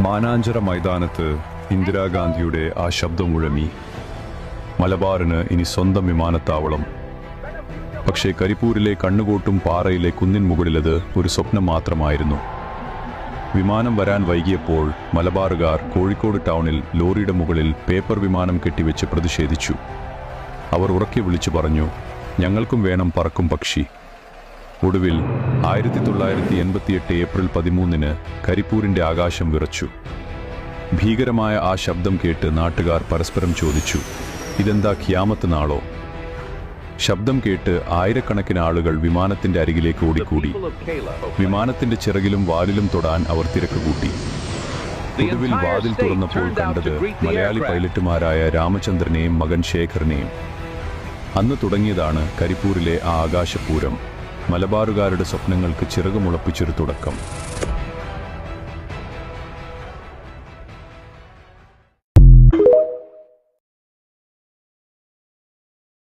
മാനാഞ്ചിറ മൈതാനത്ത് ഇന്ദിരാഗാന്ധിയുടെ ആ ശബ്ദം മുഴങ്ങി. മലബാറിന് ഇനി സ്വന്തം വിമാനത്താവളം. പക്ഷേ കരിപ്പൂരിലെ കണ്ണുകോട്ടും പാറയിലെ കുന്നിൻ മുകളിലത് ഒരു സ്വപ്നം മാത്രമായിരുന്നു. വിമാനം വരാൻ വൈകിയപ്പോൾ മലബാറുകാർ കോഴിക്കോട് ടൗണിൽ ലോറിയുടെ മുകളിൽ പേപ്പർ വിമാനം കെട്ടിവെച്ച് പ്രതിഷേധിച്ചു. അവർ ഉറക്കെ വിളിച്ചു പറഞ്ഞു, ഞങ്ങൾക്കും വേണം പറക്കും പക്ഷി. ഒടുവിൽ 1988 ഏപ്രിൽ 13 കരിപ്പൂരിന്റെ ആകാശം വിറച്ചു. ഭീകരമായ ആ ശബ്ദം കേട്ട് നാട്ടുകാർ പരസ്പരം ചോദിച്ചു, ഇതെന്താ ഖിയാമത്ത് നാളോ? ശബ്ദം കേട്ട് ആയിരക്കണക്കിന് ആളുകൾ വിമാനത്തിന്റെ അരികിലേക്ക് ഓടിക്കൂടി. വിമാനത്തിന്റെ ചിറകിലും വാലിലും തൊടാൻ അവർ തിരക്ക് കൂട്ടി. ഒടുവിൽ വാതിൽ തുറന്നപ്പോൾ കണ്ടത് മലയാളി പൈലറ്റുമാരായ രാമചന്ദ്രനെയും മകൻ ശേഖറിനെയും. അന്ന് തുടങ്ങിയതാണ് കരിപ്പൂരിലെ ആ ആകാശപൂരം, മലബാറുകാരുടെ സ്വപ്നങ്ങൾക്ക് ചിറകുമുളപ്പിച്ചൊരു തുടക്കം.